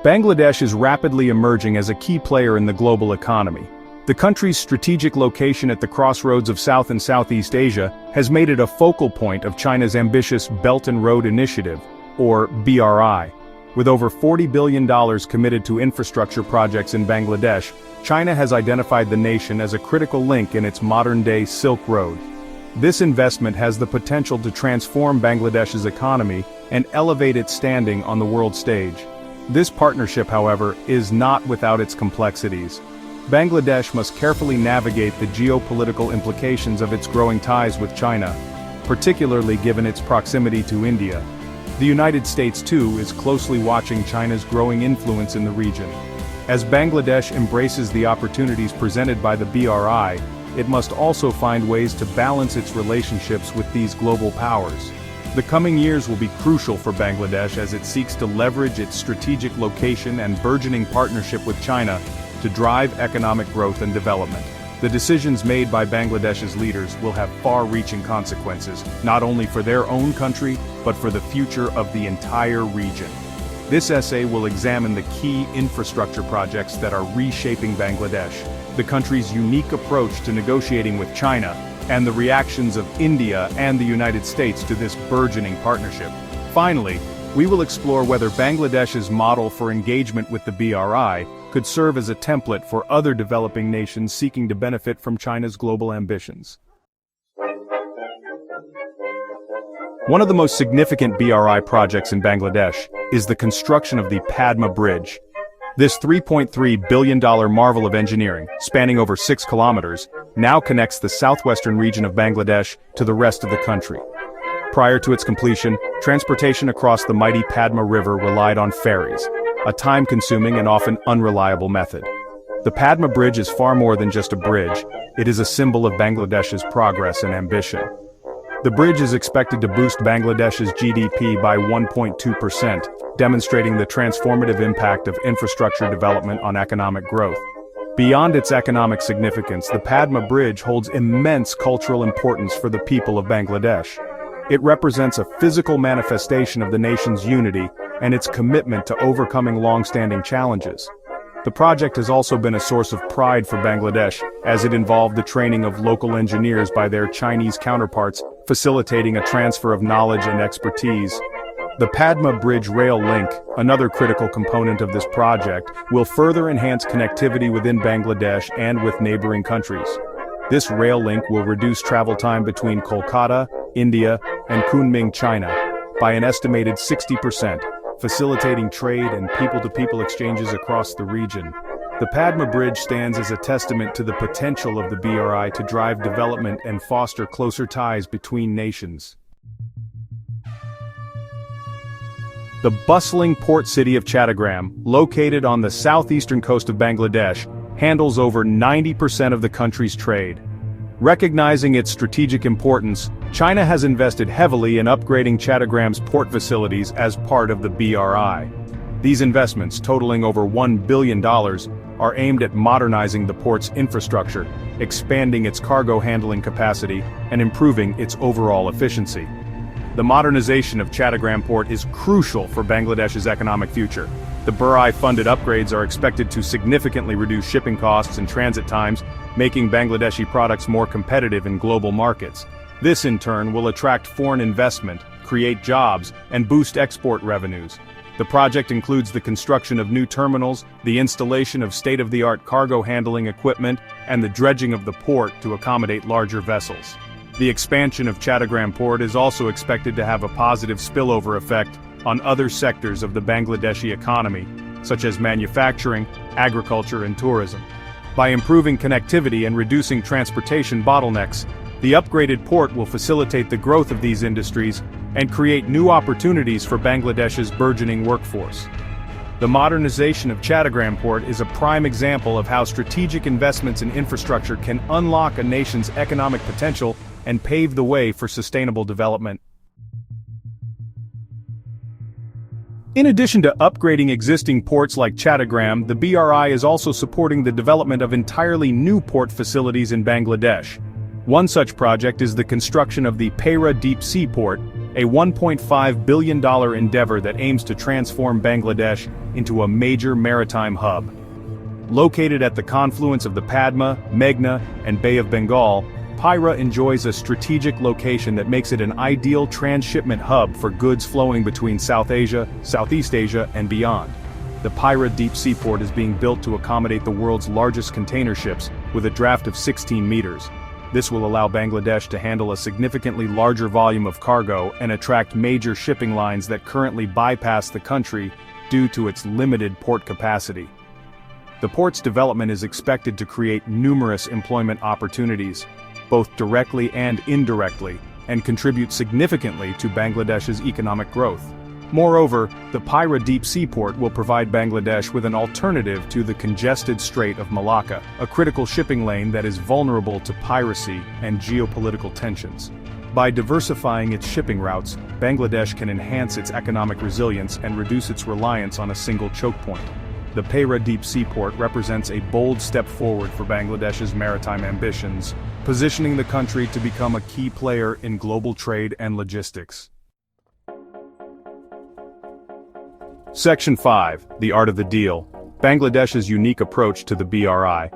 Bangladesh is rapidly emerging as a key player in the global economy. The country's strategic location at the crossroads of South and Southeast Asia has made it a focal point of China's ambitious Belt and Road Initiative, or BRI. With over $40 billion committed to infrastructure projects in Bangladesh, China has identified the nation as a critical link in its modern-day Silk Road. This investment has the potential to transform Bangladesh's economy and elevate its standing on the world stage. This partnership, however, is not without its complexities. Bangladesh must carefully navigate the geopolitical implications of its growing ties with China, particularly given its proximity to India. The United States, too, is closely watching China's growing influence in the region. As Bangladesh embraces the opportunities presented by the BRI, it must also find ways to balance its relationships with these global powers. The coming years will be crucial for Bangladesh as it seeks to leverage its strategic location and burgeoning partnership with China to drive economic growth and development. The decisions made by Bangladesh's leaders will have far-reaching consequences, not only for their own country, but for the future of the entire region. This essay will examine the key infrastructure projects that are reshaping Bangladesh, the country's unique approach to negotiating with China, and the reactions of India and the United States to this burgeoning partnership. Finally, we will explore whether Bangladesh's model for engagement with the BRI could serve as a template for other developing nations seeking to benefit from China's global ambitions. One of the most significant BRI projects in Bangladesh is the construction of the Padma Bridge. This $3.3 billion marvel of engineering, spanning over 6 kilometers, now connects the southwestern region of Bangladesh to the rest of the country. Prior to its completion, transportation across the mighty Padma River relied on ferries, a time-consuming and often unreliable method. The Padma Bridge is far more than just a bridge, it is a symbol of Bangladesh's progress and ambition. The bridge is expected to boost Bangladesh's GDP by 1.2%, demonstrating the transformative impact of infrastructure development on economic growth. Beyond its economic significance, the Padma Bridge holds immense cultural importance for the people of Bangladesh. It represents a physical manifestation of the nation's unity and its commitment to overcoming long-standing challenges. The project has also been a source of pride for Bangladesh, as it involved the training of local engineers by their Chinese counterparts, facilitating a transfer of knowledge and expertise. The Padma Bridge rail link, another critical component of this project, will further enhance connectivity within Bangladesh and with neighboring countries. This rail link will reduce travel time between Kolkata, India, and Kunming, China, by an estimated 60%, facilitating trade and people-to-people exchanges across the region. The Padma Bridge stands as a testament to the potential of the BRI to drive development and foster closer ties between nations. The bustling port city of Chattogram, located on the southeastern coast of Bangladesh, handles over 90% of the country's trade. Recognizing its strategic importance, China has invested heavily in upgrading Chattogram's port facilities as part of the BRI. These investments, totaling over $1 billion, are aimed at modernizing the port's infrastructure, expanding its cargo handling capacity, and improving its overall efficiency. The modernization of Chattogram Port is crucial for Bangladesh's economic future. The BRI-funded upgrades are expected to significantly reduce shipping costs and transit times, making Bangladeshi products more competitive in global markets. This, in turn, will attract foreign investment, create jobs, and boost export revenues. The project includes the construction of new terminals, the installation of state-of-the-art cargo handling equipment, and the dredging of the port to accommodate larger vessels. The expansion of Chattogram Port is also expected to have a positive spillover effect on other sectors of the Bangladeshi economy, such as manufacturing, agriculture, and tourism. By improving connectivity and reducing transportation bottlenecks, the upgraded port will facilitate the growth of these industries and create new opportunities for Bangladesh's burgeoning workforce. The modernization of Chattogram Port is a prime example of how strategic investments in infrastructure can unlock a nation's economic potential and pave the way for sustainable development. In addition to upgrading existing ports like Chattogram, the BRI is also supporting the development of entirely new port facilities in Bangladesh. One such project is the construction of the Payra Deep Sea Port, a $1.5 billion endeavor that aims to transform Bangladesh into a major maritime hub. Located at the confluence of the Padma, Meghna, and Bay of Bengal, BRI enjoys a strategic location that makes it an ideal transshipment hub for goods flowing between South Asia, Southeast Asia, and beyond. The BRI deep seaport is being built to accommodate the world's largest container ships, with a draft of 16 meters. This will allow Bangladesh to handle a significantly larger volume of cargo and attract major shipping lines that currently bypass the country due to its limited port capacity. The port's development is expected to create numerous employment opportunities, both directly and indirectly, and contribute significantly to Bangladesh's economic growth. Moreover, the BRI deep seaport will provide Bangladesh with an alternative to the congested Strait of Malacca, a critical shipping lane that is vulnerable to piracy and geopolitical tensions. By diversifying its shipping routes, Bangladesh can enhance its economic resilience and reduce its reliance on a single choke point. The BRI deep seaport represents a bold step forward for Bangladesh's maritime ambitions, positioning the country to become a key player in global trade and logistics. Section 5. The Art of the Deal. Bangladesh's unique approach to the BRI.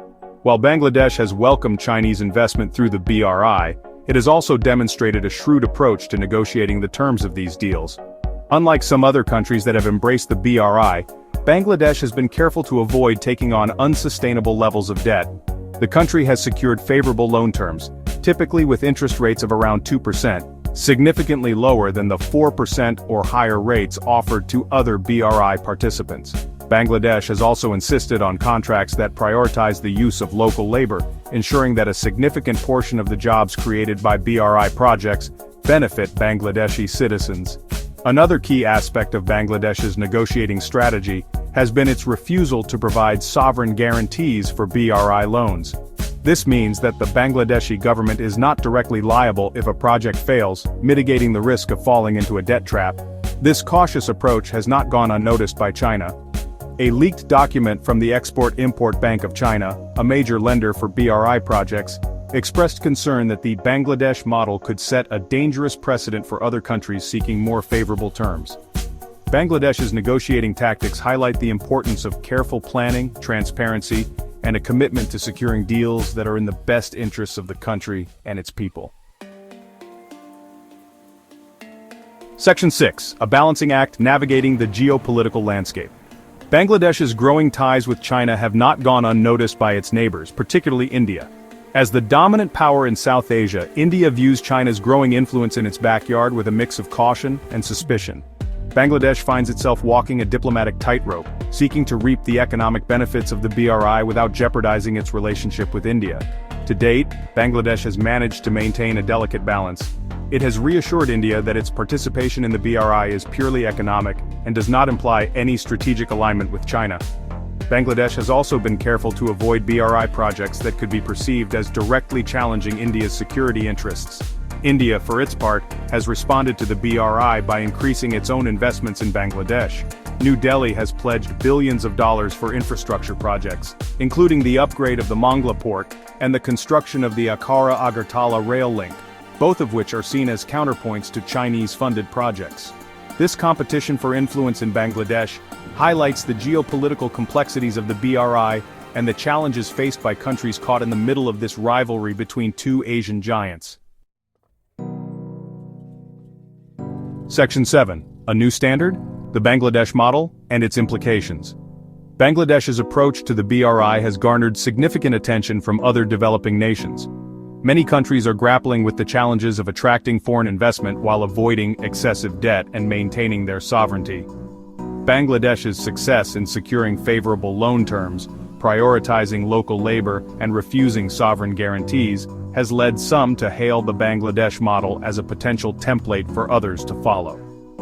While Bangladesh has welcomed Chinese investment through the BRI, it has also demonstrated a shrewd approach to negotiating the terms of these deals. Unlike some other countries that have embraced the BRI, Bangladesh has been careful to avoid taking on unsustainable levels of debt. The country has secured favorable loan terms, typically with interest rates of around 2%. Significantly lower than the 4% or higher rates offered to other BRI participants. Bangladesh has also insisted on contracts that prioritize the use of local labor, ensuring that a significant portion of the jobs created by BRI projects benefit Bangladeshi citizens. Another key aspect of Bangladesh's negotiating strategy has been its refusal to provide sovereign guarantees for BRI loans. This means that the Bangladeshi government is not directly liable if a project fails, mitigating the risk of falling into a debt trap. This cautious approach has not gone unnoticed by China. A leaked document from the Export-Import Bank of China, a major lender for BRI projects, expressed concern that the Bangladesh model could set a dangerous precedent for other countries seeking more favorable terms. Bangladesh's negotiating tactics highlight the importance of careful planning, transparency, and a commitment to securing deals that are in the best interests of the country and its people. Section 6. A balancing act navigating the geopolitical landscape. Bangladesh's growing ties with China have not gone unnoticed by its neighbors, particularly India. As the dominant power in South Asia, India views China's growing influence in its backyard with a mix of caution and suspicion. Bangladesh finds itself walking a diplomatic tightrope, seeking to reap the economic benefits of the BRI without jeopardizing its relationship with India. To date, Bangladesh has managed to maintain a delicate balance. It has reassured India that its participation in the BRI is purely economic and does not imply any strategic alignment with China. Bangladesh has also been careful to avoid BRI projects that could be perceived as directly challenging India's security interests. India, for its part, has responded to the BRI by increasing its own investments in Bangladesh. New Delhi has pledged billions of dollars for infrastructure projects, including the upgrade of the Mongla port and the construction of the Ankara-Agartala rail link, both of which are seen as counterpoints to Chinese-funded projects. This competition for influence in Bangladesh highlights the geopolitical complexities of the BRI and the challenges faced by countries caught in the middle of this rivalry between two Asian giants. Section 7. A new standard? The Bangladesh model and its implications. Bangladesh's approach to the BRI has garnered significant attention from other developing nations. Many countries are grappling with the challenges of attracting foreign investment while avoiding excessive debt and maintaining their sovereignty. Bangladesh's success in securing favorable loan terms, prioritizing local labor, and refusing sovereign guarantees has led some to hail the Bangladesh model as a potential template for others to follow.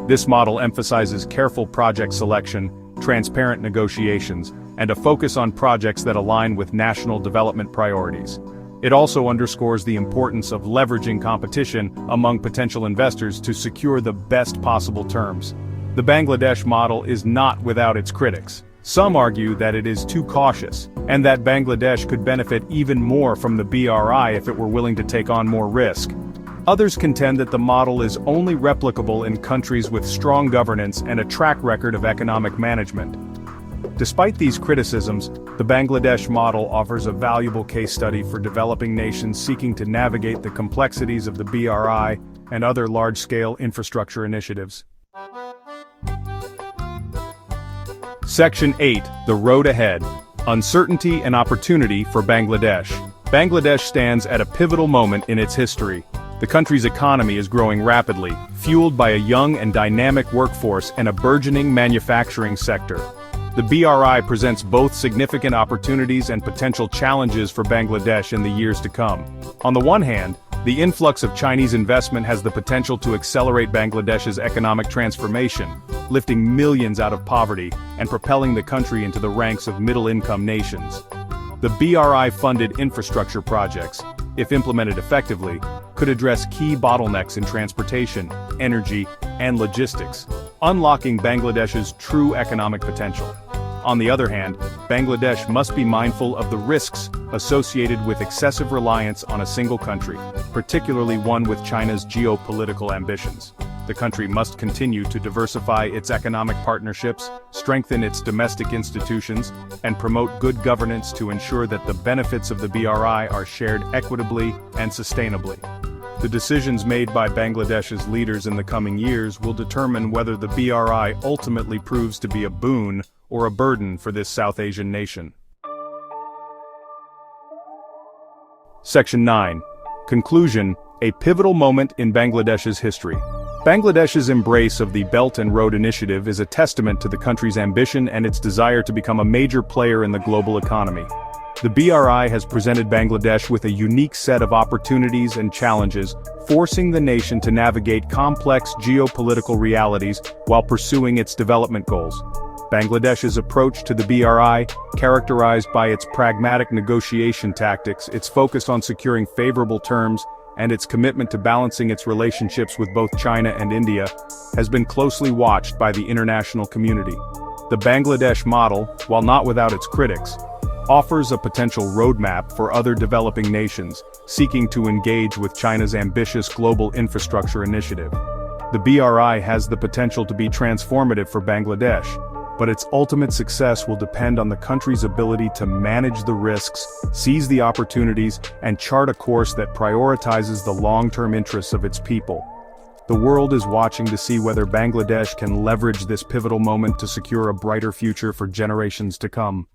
This model emphasizes careful project selection, transparent negotiations, and a focus on projects that align with national development priorities. It also underscores the importance of leveraging competition among potential investors to secure the best possible terms. The Bangladesh model is not without its critics. Some argue that it is too cautious, and that Bangladesh could benefit even more from the BRI if it were willing to take on more risk. Others contend that the model is only replicable in countries with strong governance and a track record of economic management. Despite these criticisms, the Bangladesh model offers a valuable case study for developing nations seeking to navigate the complexities of the BRI and other large-scale infrastructure initiatives. Section 8. The Road Ahead. Uncertainty and Opportunity for Bangladesh. Bangladesh stands at a pivotal moment in its history. The country's economy is growing rapidly, fueled by a young and dynamic workforce and a burgeoning manufacturing sector. The BRI presents both significant opportunities and potential challenges for Bangladesh in the years to come. On the one hand, the influx of Chinese investment has the potential to accelerate Bangladesh's economic transformation, lifting millions out of poverty and propelling the country into the ranks of middle-income nations. The BRI-funded infrastructure projects, if implemented effectively, could address key bottlenecks in transportation, energy, and logistics, unlocking Bangladesh's true economic potential. On the other hand, Bangladesh must be mindful of the risks associated with excessive reliance on a single country, particularly one with China's geopolitical ambitions. The country must continue to diversify its economic partnerships, strengthen its domestic institutions, and promote good governance to ensure that the benefits of the BRI are shared equitably and sustainably. The decisions made by Bangladesh's leaders in the coming years will determine whether the BRI ultimately proves to be a boon or a burden for this South Asian nation. Section 9. Conclusion. A pivotal moment in Bangladesh's history. Bangladesh's embrace of the Belt and Road Initiative is a testament to the country's ambition and its desire to become a major player in the global economy. The BRI has presented Bangladesh with a unique set of opportunities and challenges, forcing the nation to navigate complex geopolitical realities while pursuing its development goals. Bangladesh's approach to the BRI, characterized by its pragmatic negotiation tactics, its focus on securing favorable terms, and its commitment to balancing its relationships with both China and India, has been closely watched by the international community. The Bangladesh model, while not without its critics, offers a potential roadmap for other developing nations seeking to engage with China's ambitious global infrastructure initiative. The BRI has the potential to be transformative for Bangladesh, but its ultimate success will depend on the country's ability to manage the risks, seize the opportunities, and chart a course that prioritizes the long-term interests of its people. The world is watching to see whether Bangladesh can leverage this pivotal moment to secure a brighter future for generations to come.